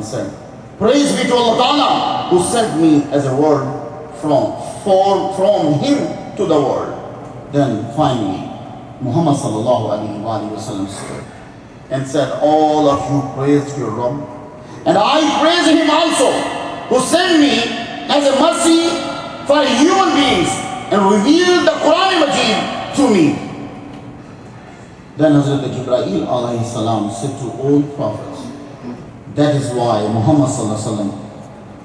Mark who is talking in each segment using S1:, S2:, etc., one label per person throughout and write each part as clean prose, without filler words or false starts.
S1: and said, praise be to Allah Ta'ala who sent me as a word from him to the world. Then finally, Muhammad sallallahu alaihi wasallam stood and said, all of you praise your Rabb, and I praise him also who sent me as a mercy for human beings and revealed the Quran Majid to me. Then Hazrat Jibreel alayhi salam said to all prophets, that is why Muhammad sallallahu alaihi wasallam,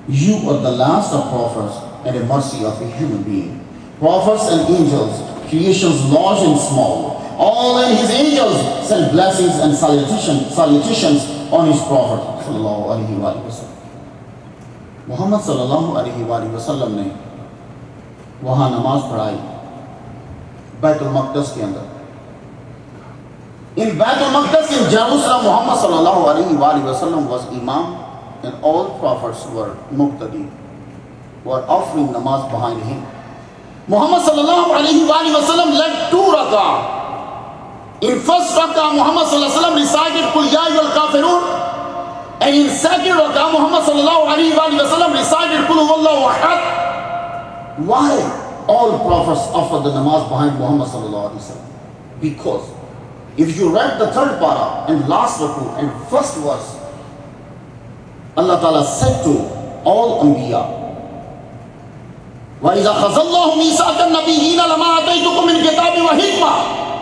S1: you are the last of prophets and a mercy of a human being. Prophets and angels, creations large and small, all and his angels send blessings and salutations on his prophet sallallahu alaihi wasallam. Muhammad sallallahu alaihi wasallam ne wahan namaz padhai Baitul Maqdis ke andar. In Baitul Maqdis in Jerusalem, Muhammad sallallahu alaihi wasallam was imam and all prophets were muqtadi, were offering namaz behind him. Muhammad sallallahu alaihi wasallam led 2 rak'ah. In first rak'ah, Muhammad sallallahu alaihi wasallam recited Qul ya ayyuhal kafirun, and in second rak'ah, Muhammad sallallahu alaihi wasallam recited Qul huwallahu ahad. Why all prophets offered the namaz behind Muhammad sallallahu alaihi wasallam? Because if you read the third para and last raku and first verse, Allah Ta'ala said to all Anbiya, وَإِذَا خَذَ اللَّهُ مِيثَاقَ النَّبِيِّينَ لَمَا آتَيْتُكُم مِّنْ كِتَابٍ وَحِكْمَةٍ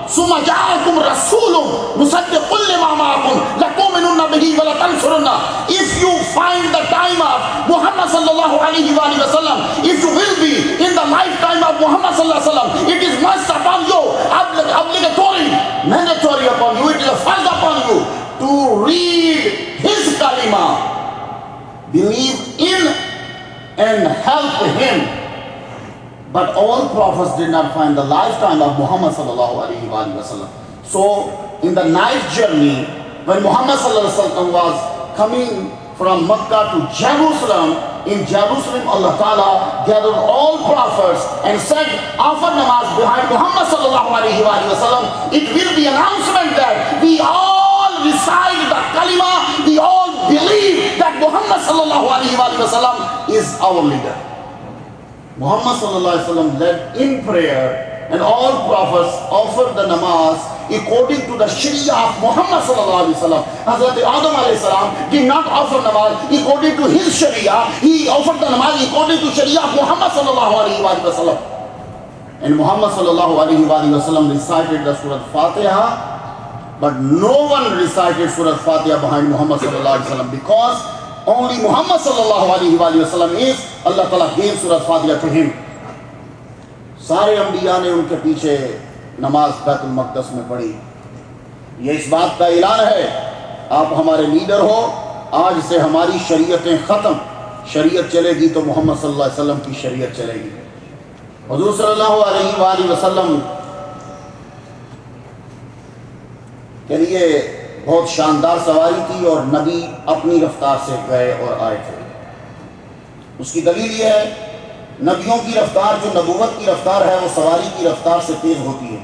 S1: ثُمَّ جَاءَكُمْ رَسُولٌ مُصَدِّقٌ لِّمَا مَعَكُمْ لَتُؤْمِنُنَّ بِهِ وَلَتَنصُرُنَّهُ. If you find the time of Muhammad sallallahu alaihi wasallam, if you will be in the lifetime of Muhammad sallallahu alaihi wasallam, it is must upon you, obligatory, mandatory upon you, it is a farz upon you to read his kalima, believe in and help him. But all prophets did not find the lifetime of Muhammad sallallahu alaihi wasallam. So in the night journey, when Muhammad sallallahu alaihi wasallam was coming from Makkah to Jerusalem, in Jerusalem Allah Ta'ala gathered all prophets and said, offer namaz behind Muhammad sallallahu alaihi wasallam. It will be announcement that we all recite the kalima, we all believe that Muhammad sallallahu alaihi wasallam is our leader. Muhammad sallallahu alaihi wasallam led in prayer, and all prophets offered the namaz according to the sharia of Muhammad sallallahu alaihi wasallam. Hazrat Adam alayhi salam did not offer namaz according to his sharia, he offered the namaz according to sharia of Muhammad sallallahu alaihi wasallam. And Muhammad sallallahu alaihi wasallam recited the Surah Fatiha, but no one recited Surah Fatiha behind Muhammad sallallahu alaihi wasallam, because only Muhammad sallallahu alaihi wasallam is, Allah Ta'ala gave Surah Fatiha to him. سارے انبیاء نے ان کے پیچھے نماز بیت المقدس میں پڑھی. یہ اس بات کا اعلان ہے, آپ ہمارے لیڈر ہو, آج سے ہماری شریعتیں ختم. شریعت چلے گی تو محمد صلی اللہ علیہ وسلم کی شریعت چلے گی. حضور صلی اللہ علیہ وآلہ وسلم کے لیے بہت شاندار سواری تھی, اور نبی اپنی رفتار سے گئے اور آئے تھے. اس کی دلیل یہ ہے, نبیوں کی رفتار جو نبوت کی رفتار ہے وہ سواری کی رفتار سے تیز ہوتی ہے.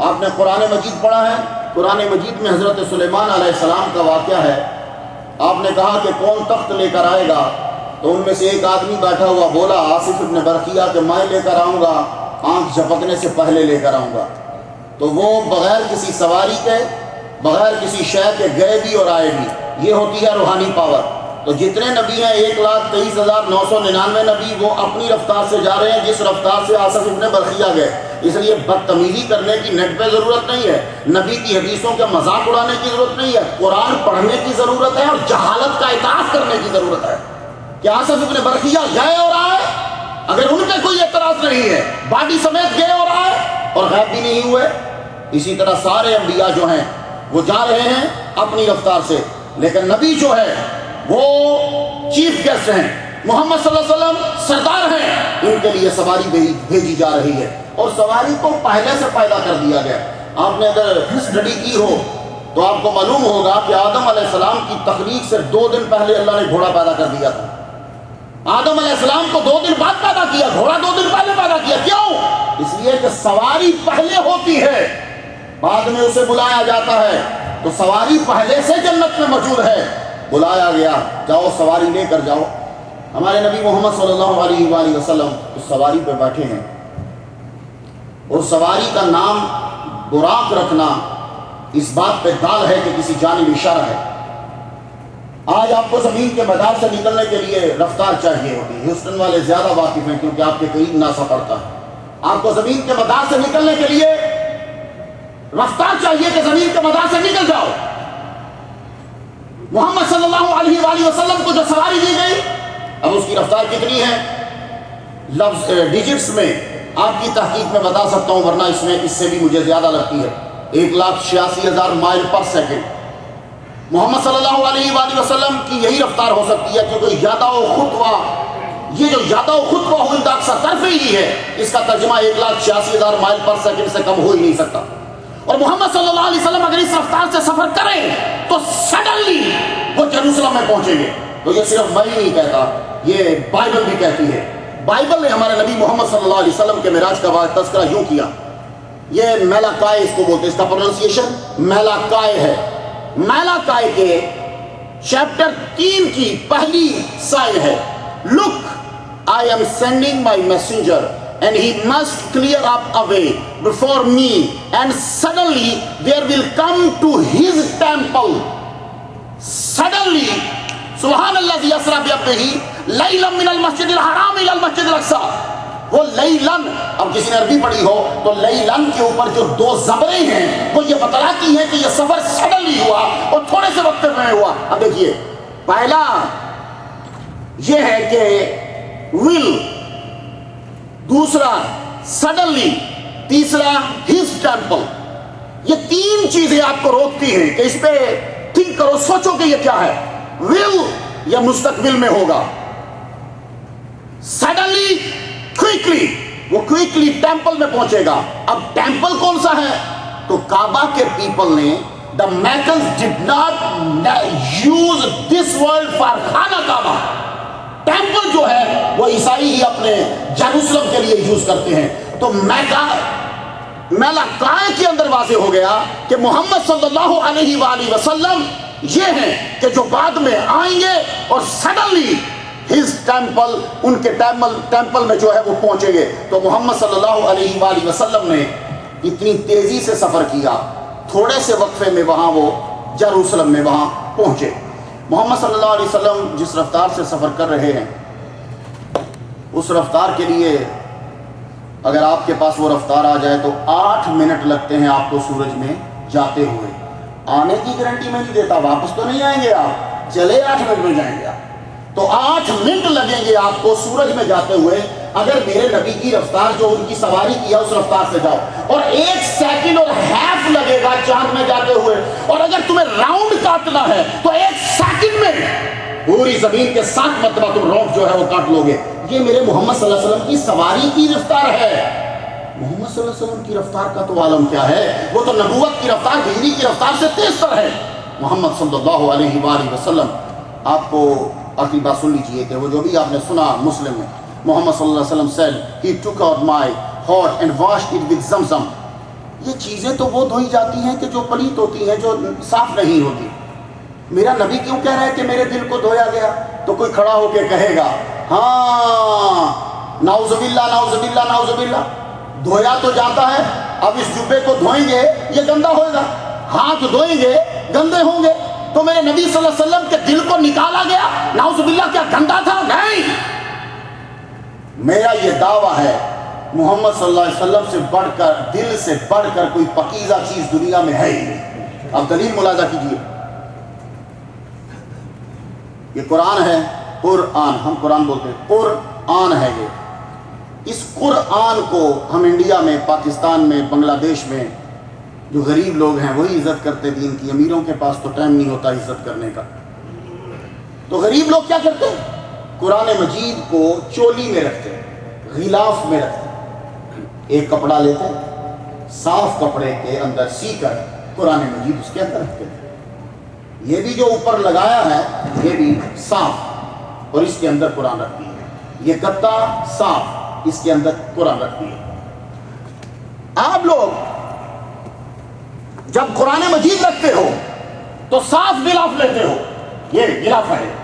S1: آپ نے قرآن مجید پڑھا ہے, قرآن مجید میں حضرت سلیمان علیہ السلام کا واقعہ ہے. آپ نے کہا کہ کون تخت لے کر آئے گا, تو ان میں سے ایک آدمی بیٹھا ہوا بولا, آصف ابن برقیہ, کہ میں لے کر آؤں گا, آنکھ جھپکنے سے پہلے لے کر آؤں گا. تو وہ بغیر کسی سواری کے, بغیر کسی شے کے گئے بھی اور آئے بھی. یہ ہوتی ہے روحانی پاور. تو جتنے نبی ہیں 1,23,999 نبی, وہ اپنی رفتار سے جا رہے ہیں جس رفتار سے آصف ابن برقیہ گئے. اس لیے بدتمیزی کرنے کی نیٹ پہ ضرورت نہیں ہے, نبی کی حدیثوں کا مذاق اڑانے کی ضرورت نہیں ہے, قرآن پڑھنے کی ضرورت ہے اور جہالت کا اعتراف کرنے کی ضرورت ہے. کہ آصف ابن برقیہ گئے اور آئے, اگر ان پہ کوئی اعتراض نہیں ہے, باڈی سمیت گئے اور آئے اور غائب بھی نہیں ہوئے. اسی طرح سارے انبیاء جو ہیں وہ جا رہے ہیں اپنی رفتار سے, لیکن نبی جو ہے وہ چیف گیسٹ ہیں, محمد صلی اللہ علیہ وسلم سردار ہیں, ان کے لیے سواری بھیجی جا رہی ہے, اور سواری کو پہلے سے پیدا کر دیا گیا. آپ نے اگر اسٹڈی کی ہو تو آپ کو معلوم ہوگا کہ آدم علیہ السلام کی تخلیق سے 2 دن پہلے اللہ نے گھوڑا پیدا کر دیا تھا. آدم علیہ السلام کو 2 دن بعد پیدا کیا, گھوڑا 2 دن پہلے پیدا کیا. کیوں؟ اس لیے کہ سواری پہلے ہوتی ہے, بعد میں اسے بلایا جاتا ہے. تو سواری پہلے سے جنت میں موجود ہے. بلایا گیا، جاؤ سواری لے کر جاؤ۔ ہمارے نبی محمد صلی اللہ علیہ وآلہ وسلم اس سواری پہ بیٹھے ہیں، اور سواری کا نام براق رکھنا اس بات پہ دال ہے کہ کسی جانب اشارہ ہے۔ آج آپ کو زمین کے میدان سے نکلنے کے لیے رفتار چاہیے ہوتی ہے، ہیوسٹن والے زیادہ واقف ہیں کیونکہ آپ کے قریب ناسا پڑتا ہے۔ آپ کو زمین کے میدان سے نکلنے کے لیے رفتار چاہیے کہ زمین کے میدان سے نکل جاؤ۔ محمد صلی اللہ علیہ وآلہ وسلم کو جو سواری دی گئی، اب اس کی رفتار کتنی ہے؟ لفظ ڈیجٹس میں آپ کی تحقیق میں بتا سکتا ہوں، ورنہ اس سے بھی مجھے زیادہ لگتی ہے، 1,86,000 مائل پر سیکنڈ۔ محمد صلی اللہ علیہ وآلہ وسلم کی یہی رفتار ہو سکتی ہے، کیونکہ یادہ و خطوہ، یہ جو یادہ و خطوہ ہو اکثر طرفی ہی ہے، اس کا ترجمہ 1,86,000 مائل پر سیکنڈ سے کم ہو ہی نہیں سکتا۔ اور محمد صلی اللہ علیہ وسلم اگر اس رفتار سے سفر کریں تو سڈنلی وہ یروشلم میں پہنچیں گے۔ تو یہ صرف میں ہی نہیں کہتا، یہ بائبل بھی کہتی ہے۔ بائبل نے ہمارے نبی محمد صلی اللہ علیہ وسلم کے معراج کا تذکرہ یوں کیا، یہ میلاکائے اس کو بولتے ہیں، اس کا پروننسیشن میلاکائے ہے۔ میلاکائے کے چیپٹر 3 کی پہلی سائن ہے، لک I am sending my messenger and he must clear up a way before me, and suddenly there will come to his temple. Suddenly سبحان الذی اسری بعبدہ لیلا من المسجد الحرام الى المسجد الاقصی۔ وہ لیلن، اب کسی نے عربی پڑھی ہو تو لیلن کے اوپر جو 2 زبریں ہیں وہ یہ بتلاتی ہیں کہ یہ سفر سڈنلی ہوا اور تھوڑے سے وقت میں ہوا۔ اب دیکھیے، پہلا یہ ہے کہ ول، دوسرا سڈنلی، تیسرا ہز ٹیمپل۔ یہ 3 چیزیں آپ کو روکتی ہیں کہ اس پہ تھنک کرو، سوچو کہ یہ کیا ہے۔ ول یا مستقبل میں ہوگا، سڈنلی، کوئکلی، وہ کوئکلی ٹیمپل میں پہنچے گا۔ اب ٹیمپل کون سا ہے؟ تو کعبہ کے پیپل نے، the Meccans did not use this word for خانہ کعبہ۔ ٹیمپل جو ہے وہ عیسائی ہی اپنے جیروسلم کے لیے یوز کرتے ہیں۔ تو میلاکائے کے اندر واضح ہو گیا کہ محمد صلی اللہ علیہ وآلہ وسلم یہ ہیں کہ جو بعد میں آئیں گے اور سڈنلی ہز ٹیمپل، ان کے ٹیمپل میں جو ہے وہ پہنچیں گے۔ تو محمد صلی اللہ علیہ وآلہ وسلم نے اتنی تیزی سے سفر کیا، تھوڑے سے وقفے میں وہاں وہ جیروسلم میں وہاں پہنچے۔ محمد صلی اللہ علیہ وسلم جس رفتار سے سفر کر رہے ہیں، اس رفتار کے لیے اگر آپ کے پاس وہ رفتار آ جائے تو 8 منٹ لگتے ہیں آپ کو سورج میں جاتے ہوئے۔ آنے کی گارنٹی میں نہیں دیتا، واپس تو نہیں آئیں گے آپ، چلے 8 منٹ میں جائیں گے آپ، تو 8 منٹ لگیں گے آپ کو سورج میں جاتے ہوئے اگر میرے نبی کی رفتار جو ان کی سواری کیا اس رفتار سے جاؤ، اور 1 سیکنڈ اور ہاف لگے گا چاند میں جاتے ہوئے، اور اگر تمہیں راؤنڈ کاٹنا ہے تو 1 سیکنڈ میں پوری زمین کے 7 مرتبہ تم راؤنڈ جو ہے وہ کاٹ لو گے۔ یہ میرے محمد صلی اللہ علیہ وسلم کی سواری کی رفتار ہے۔ محمد صلی اللہ علیہ وسلم کی رفتار کا تو عالم کیا ہے، وہ تو نبوت کی رفتار، بجلی کی رفتار سے تیز تر ہے۔ محمد صلی اللہ علیہ وآلہ وسلم، آپ کو آخری بات سن لیجئے کہ وہ جو بھی آپ نے سنا مسلم میں، محمد صلی اللہ علیہ وسلم said, he took out my heart and washed it with zamzam۔ یہ چیزیں تو وہ دھوئی جاتی ہیں کہ جو پلیت ہوتی ہیں، جو صاف نہیں ہوتی۔ میرا نبی کیوں کہہ رہا ہے کہ میرے دل کو دھویا گیا؟ تو کوئی کھڑا ہو کے کہے گا ہاں نعوذ باللہ نعوذ باللہ نعوذ باللہ، دھویا تو جاتا ہے، اب اس جبے کو دھوئیں گے یہ گندا ہوگا، ہاتھ دھوئیں گے گندے ہوں گے۔ تو میرے نبی صلی اللہ علیہ وسلم کے دل کو نکالا گیا، نعوذ باللہ، کیا گندا تھا؟ نہیں، میرا یہ دعویٰ ہے محمد صلی اللہ علیہ وسلم سے بڑھ کر، دل سے بڑھ کر کوئی پاکیزہ چیز دنیا میں ہے ہی نہیں۔ اب دلیل ملاحظہ کیجیے، یہ قرآن ہے، قرآن، ہم قرآن بولتے ہیں، قرآن ہے یہ۔ اس قرآن کو ہم انڈیا میں، پاکستان میں، بنگلہ دیش میں جو غریب لوگ ہیں وہی عزت کرتے دین کی، امیروں کے پاس تو ٹائم نہیں ہوتا عزت کرنے کا۔ تو غریب لوگ کیا کرتے ہیں؟ قرآن مجید کو چولی میں رکھتے ہیں، غلاف میں رکھتے ہیں، ایک کپڑا لیتے ہیں، صاف کپڑے کے اندر سی کر قرآن مجید اس کے اندر رکھتے ہیں۔ یہ بھی جو اوپر لگایا ہے یہ بھی صاف، اور اس کے اندر قرآن رکھتی ہے۔ یہ گدا صاف، اس کے اندر قرآن رکھتی ہے۔ آپ لوگ جب قرآن مجید رکھتے ہو تو صاف غلاف لیتے ہو، یہ غلاف ہے.